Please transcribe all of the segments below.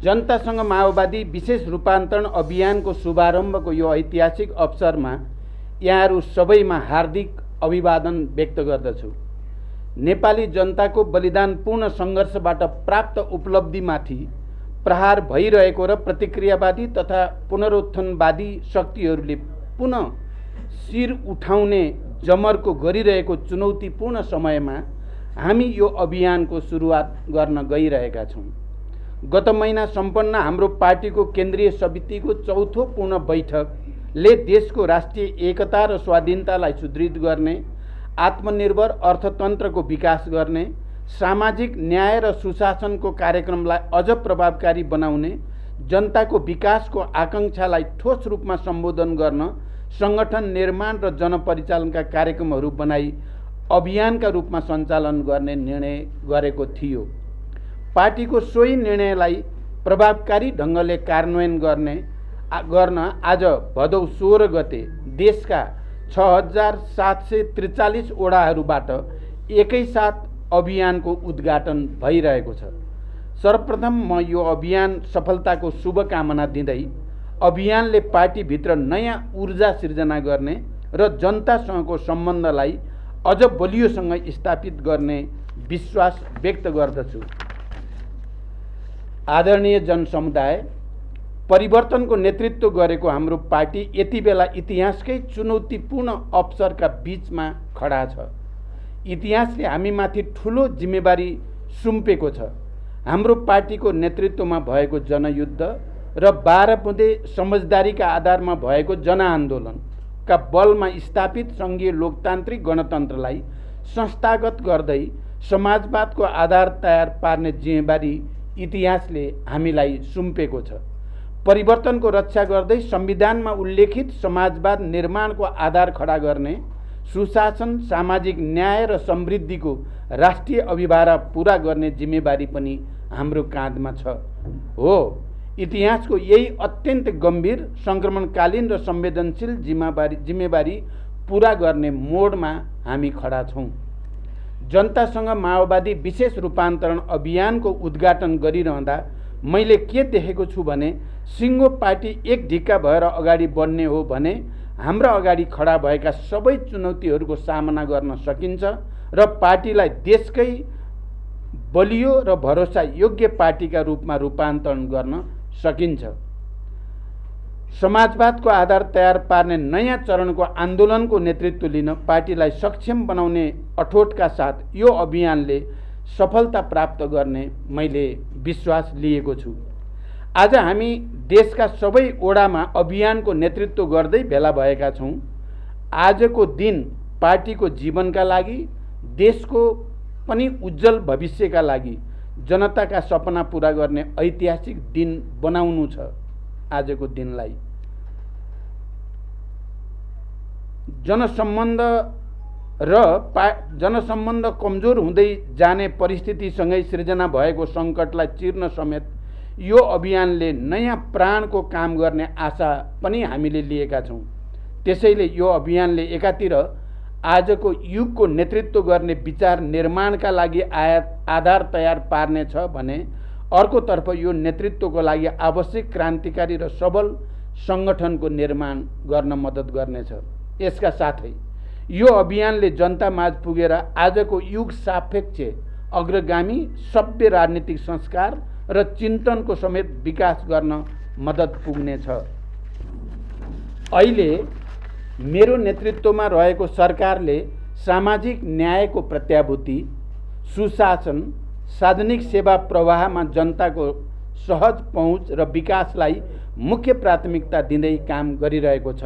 जनतासँग माओवादी विशेष रूपान्तरण अभियानको शुभारम्भको यो ऐतिहासिक अवसरमा यहाँहरू सबैमा हार्दिक अभिवादन व्यक्त गर्दछु। नेपाली जनताको बलिदानपूर्ण सङ्घर्षबाट प्राप्त उपलब्धिमाथि प्रहार भइरहेको र प्रतिक्रियावादी तथा पुनरुत्थानवादी शक्तिहरूले पुनः शिर उठाउने जमर्को गरिरहेको चुनौतीपूर्ण समयमा हामी यो अभियानको सुरुवात गर्न गइरहेका छौँ। गत महिना सम्पन्न हाम्रो पार्टीको केन्द्रीय समितिको चौथो पूर्ण बैठकले देशको राष्ट्रिय एकता र स्वाधीनतालाई सुदृढ गर्ने, आत्मनिर्भर अर्थतन्त्रको विकास गर्ने, सामाजिक न्याय र सुशासनको कार्यक्रमलाई अझ प्रभावकारी बनाउने, जनताको विकासको आकाङ्क्षालाई ठोस रूपमा सम्बोधन गर्न, सङ्गठन निर्माण र जनपरिचालनका कार्यक्रमहरू बनाई अभियानका रूपमा सञ्चालन गर्ने निर्णय गरेको थियो। पार्टीको सोही निर्णयलाई प्रभावकारी ढङ्गले कार्यान्वयन गर्न आज भदौ 16 गते देशका 6743 वडाहरूबाट एकैसाथ अभियानको उद्घाटन भइरहेको छ। सर्वप्रथम म यो अभियान सफलताको शुभकामना दिँदै अभियानले पार्टीभित्र नयाँ ऊर्जा सिर्जना गर्ने र जनतासँगको सम्बन्धलाई अझ बलियोसँग स्थापित गर्ने विश्वास व्यक्त गर्दछु। आदरणीय जनसमुदाय, परिवर्तनको नेतृत्व गरेको हाम्रो पार्टी यति बेला इतिहासकै चुनौतीपूर्ण अवसरका बीचमा खडा छ। इतिहासले हामीमाथि ठुलो जिम्मेवारी सुम्पेको छ। हाम्रो पार्टीको नेतृत्वमा भएको जनयुद्ध र 12 बुँदे समझदारीका आधारमा भएको जनआन्दोलनका बलमा स्थापित सङ्घीय लोकतान्त्रिक गणतन्त्रलाई संस्थागत गर्दै समाजवादको आधार तयार पार्ने जिम्मेवारी इतिहासले हामीलाई सुम्पेको छ। परिवर्तनको रक्षा गर्दै संविधानमा उल्लेखित समाजवाद निर्माणको आधार खडा गर्ने, सुशासन, सामाजिक न्याय र समृद्धिको राष्ट्रिय अभिभारा पूरा गर्ने जिम्मेवारी पनि हाम्रो काँधमा छ। हो, इतिहासको यही अत्यन्त गम्भीर, सङ्क्रमणकालीन र संवेदनशील जिम्मेवारी पूरा गर्ने मोडमा हामी खडा छौँ। जनतासँग माओवादी विशेष रूपान्तरण अभियानको उद्घाटन गरिरहँदा मैले के देखेको छु भने, सिङ्गो पार्टी एक ढिक्का भएर अगाडि बढ्ने हो भने हाम्रा अगाडि खडा भएका सबै चुनौतीहरूको सामना गर्न सकिन्छ र पार्टीलाई देशकै बलियो र भरोसा योग्य पार्टीका रूपमा रूपान्तरण गर्न सकिन्छ। समाजवादको आधार तयार पार्ने नयाँ चरणको आन्दोलनको नेतृत्व लिन पार्टीलाई सक्षम बनाउने अठोटका साथ यो अभियानले सफलता प्राप्त गर्ने मैले विश्वास लिएको छु। आज हामी देशका सबै ओडामा अभियानको नेतृत्व गर्दै भेला भएका छौँ। आजको दिन पार्टीको जीवनका लागि, देशको पनि उज्जवल भविष्यका लागि जनताका सपना पूरा गर्ने ऐतिहासिक दिन बनाउनु छ। आजको दिनलाई जनसम्बन्ध कमजोर हुँदै जाने परिस्थितिसँगै सृजना भएको सङ्कटलाई चिर्न समेत यो अभियानले नयाँ प्राणको काम गर्ने आशा पनि हामीले लिएका छौँ। त्यसैले यो अभियानले एकातिर आजको युगको नेतृत्व गर्ने विचार निर्माणका लागि आधार तयार पार्नेछ भने अर्कोतर्फ यो नेतृत्वको लागि आवश्यक क्रान्तिकारी र सबल सङ्गठनको निर्माण गर्न मद्दत गर्नेछ। यसका साथै यो अभियानले जनतामाझ पुगेर आजको युग सापेक्ष अग्रगामी सभ्य राजनीतिक संस्कार र चिन्तनको समेत विकास गर्न मद्दत पुग्नेछ। अहिले मेरो नेतृत्वमा रहेको सरकारले सामाजिक न्यायको प्रत्याभूति, सुशासन, सार्वजनिक सेवा प्रवाहमा जनताको सहज पहुँच र विकासलाई मुख्य प्राथमिकता दिँदै काम गरिरहेको छ।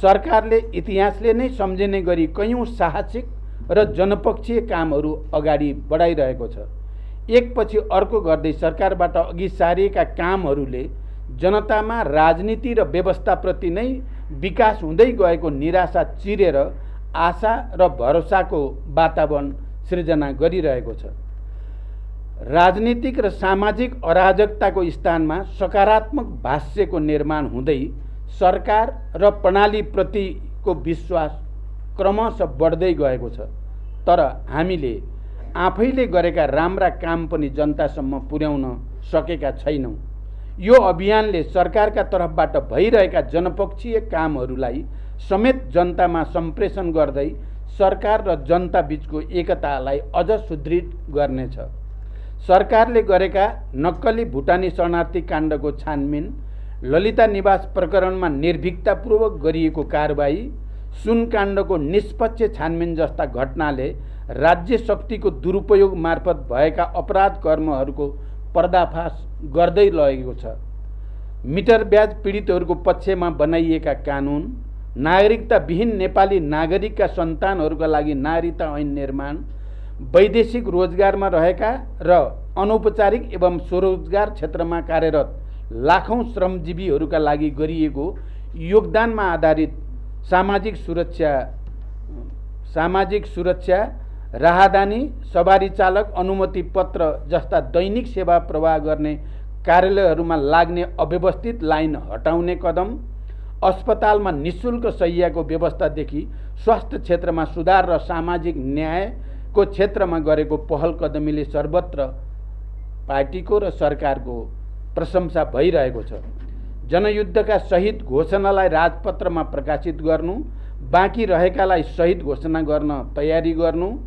सरकारले इतिहासले नै सम्झिने गरी कयौँ साहसिक र जनपक्षीय कामहरू अगाडि बढाइरहेको छ। एकपछि अर्को गर्दै सरकारबाट अघि सारिएका कामहरूले जनतामा राजनीति र व्यवस्थाप्रति नै विकास हुँदै गएको निराशा चिरेर आशा र भरोसाको वातावरण सृजना गरिरहेको छ। राजनीतिक र सामाजिक अराजकताको स्थानमा सकारात्मक भाष्यको निर्माण हुँदै सरकार र प्रणालीप्रतिको विश्वास क्रमशः बढ्दै गएको छ। तर हामीले आफैले गरेका राम्रा काम पनि जनतासम्म पुर्याउन सकेका छैनौँ। यो अभियानले सरकारका तर्फबाट भइरहेका जनपक्षीय कामहरूलाई समेत जनतामा सम्प्रेषण गर्दै सरकार र जनता बीचको एकतालाई अझ सुदृढ गर्नेछ। सरकारले गरेका नक्कली भुटानी शरणार्थी काण्डको छानबिन, ललिता निवास प्रकरणमा निर्भीकतापूर्वक गरिएको कारबाही, सुन काण्डको निष्पक्ष छानबिन जस्ता घटनाले राज्य शक्तिको दुरुपयोग मार्फत भएका अपराध कर्महरूको पर्दाफास गर्दै लगेको छ। मिटर ब्याज पीडितहरूको पक्षमा बनाइएका कानुन, नागरिकताविहीन नेपाली नागरिकका सन्तानहरूका लागि नागरिकता ऐन निर्माण, वैदेशिक रोजगारमा रहेका र अनौपचारिक एवं स्वरोजगार क्षेत्रमा कार्यरत लाखौं श्रमजीवीहरूका लागि गरिएको योगदानमा आधारित सामाजिक सुरक्षा, राहदानी, सवारी चालक अनुमति पत्र जस्ता दैनिक सेवा प्रवाह गर्ने कार्यालयहरूमा लाग्ने अव्यवस्थित लाइन हटाउने कदम, अस्पतालमा निःशुल्क शय्याको व्यवस्थादेखि स्वास्थ्य क्षेत्रमा सुधार र सामाजिक न्यायको क्षेत्रमा गरेको पहल कदमीले सर्वत्र पार्टीको र सरकारको प्रशंसा भइरहेको छ। जनयुद्धका शहीद घोषणालाई राजपत्रमा प्रकाशित गर्नु, बाँकी रहेकालाई शहीद घोषणा गर्न तयारी गर्नु,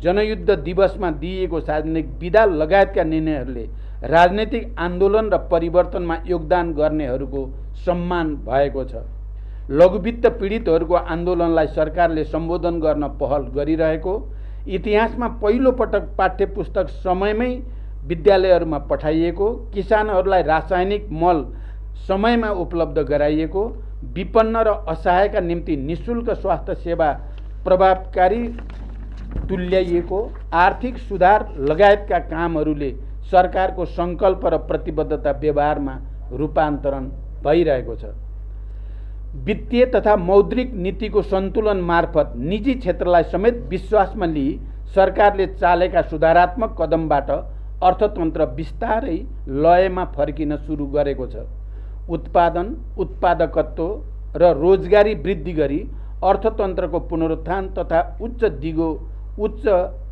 जनयुद्ध दिवसमा दिइएको सार्वजनिक विदा लगायतका निर्णयहरूले राजनैतिक आन्दोलन र परिवर्तनमा योगदान गर्नेहरूको सम्मान भएको छ। लघुवित्त पीडितहरूको आन्दोलनलाई सरकारले सम्बोधन गर्न पहल गरिरहेको, इतिहासमा पहिलो पटक पाठ्यपुस्तक समयमै विद्यालयहरूमा पठाइएको, किसानहरूलाई रासायनिक मल समयमा उपलब्ध गराइएको, विपन्न र असहायका निम्ति निःशुल्क स्वास्थ्य सेवा प्रभावकारी तुल्याइएको, आर्थिक सुधार लगायतका कामहरूले सरकारको सङ्कल्प र प्रतिबद्धता व्यवहारमा रूपान्तरण भइरहेको छ। वित्तीय तथा मौद्रिक नीतिको सन्तुलन मार्फत निजी क्षेत्रलाई समेत विश्वासमा लिई सरकारले चालेका सुधारात्मक कदमबाट अर्थतन्त्र बिस्तारै लयमा फर्किन सुरु गरेको छ। उत्पादन, उत्पादकत्व र रोजगारी वृद्धि गरी अर्थतन्त्रको पुनरुत्थान तथा उच्च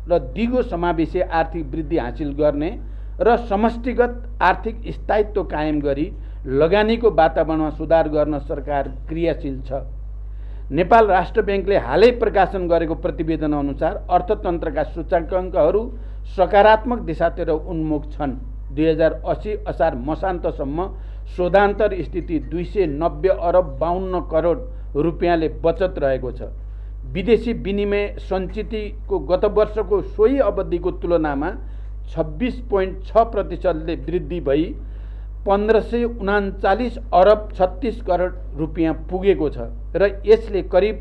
र दिगो समावेशी आर्थिक वृद्धि हासिल गर्ने र समष्टिगत आर्थिक स्थायित्व कायम गरी लगानीको वातावरणमा सुधार गर्न सरकार क्रियाशील छ। नेपाल राष्ट्र ब्याङ्कले हालै प्रकाशन गरेको प्रतिवेदन अनुसार अर्थतन्त्रका सूचकाङ्कहरू सकारात्मक दिशातिर उन्मुख छन्। 2080 असार मसान्तसम्म शोधान्तर स्थिति 290 अरब 52 करोड रुपियाँले बचत रहेको छ। विदेशी विनिमय सञ्चितको गत वर्षको सोही अवधिको तुलनामा 26.6% वृद्धि भई 1539 अरब 36 करोड रुपियाँ पुगेको छ र यसले करिब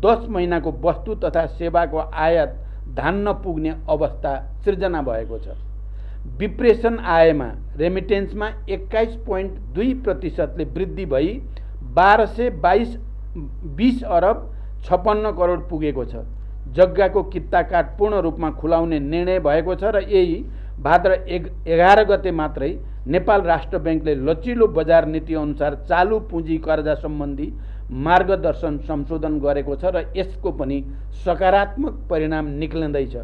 10 महिनाको वस्तु तथा सेवाको आयात धान्न पुग्ने अवस्था सृजना भएको छ। विप्रेषण आयमा रेमिटेन्समा 21.2% वृद्धि भई 1220 अरब 56 करोड पुगेको छ। जग्गाको किता कार्ड पूर्ण रूपमा खुलाउने निर्णय भएको छ र यही भाद्र 11 गते मात्रै नेपाल राष्ट्र ब्याङ्कले लचिलो बजार नीति अनुसार चालु पुँजी कर्जा सम्बन्धी मार्गदर्शन संशोधन गरेको छ र यसको पनि सकारात्मक परिणाम निक्लिँदैछ।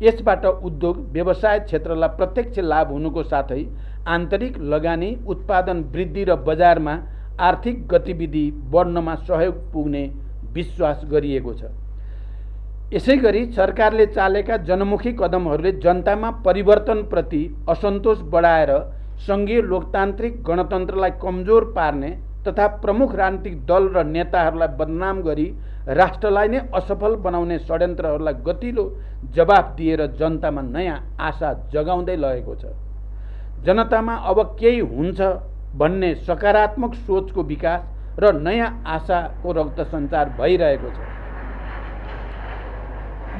यसबाट उद्योग व्यवसाय क्षेत्रलाई प्रत्यक्ष लाभ हुनुको साथै आन्तरिक लगानी, उत्पादन वृद्धि र बजारमा आर्थिक गतिविधि बढ्नमा सहयोग पुग्ने विश्वास गरिएको छ। यसैगरी सरकारले चालेका जनमुखी कदमहरूले जनतामा परिवर्तनप्रति असन्तोष बढाएर सङ्घीय लोकतान्त्रिक गणतन्त्रलाई कमजोर पार्ने तथा प्रमुख राजनीतिक दल र नेताहरूलाई बदनाम गरी राष्ट्रलाई नै असफल बनाउने षड्यन्त्रहरूलाई गतिलो जवाफ दिएर जनतामा नयाँ आशा जगाउँदै लगेको छ। जनतामा अब केही हुन्छ भन्ने सकारात्मक सोचको विकास र नयाँ आशाको रक्त सञ्चार भइरहेको छ।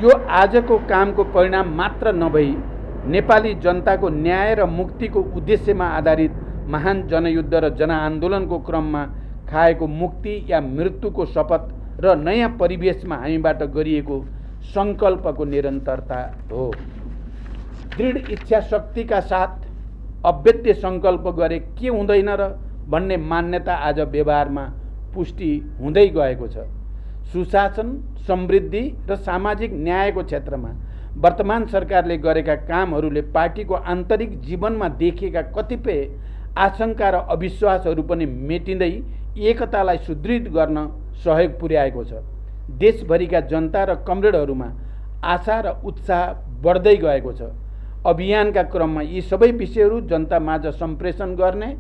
यो आजको कामको परिणाम मात्र नभई नेपाली जनताको न्याय र मुक्तिको उद्देश्यमा आधारित महान जनयुद्ध र जनआन्दोलनको क्रममा खाएको मुक्ति या मृत्युको शपथ र नयाँ परिवेशमा हामीबाट गरिएको सङ्कल्पको निरन्तरता हो। दृढ इच्छा शक्तिका साथ अभेद्य सङ्कल्प गरे के हुँदैन र भन्ने मान्यता आज व्यवहारमा पुष्टि हुँदै गएको छ। सुशासन, समृद्धि र सामाजिक न्यायको क्षेत्रमा वर्तमान सरकारले गरेका कामहरूले पार्टीको आन्तरिक जीवनमा देखिएका कतिपय आशंका र अविश्वासहरू पनि मेटिँदै एकतालाई सुदृढ गर्न सहयोग पुर्याएको छ। देशभरिका जनता र कमरेडहरूमा आशा र उत्साह बढ्दै गएको छ। अभियानका क्रममा यी सबै विषयहरू जनतामाझ सम्प्रेषण गर्ने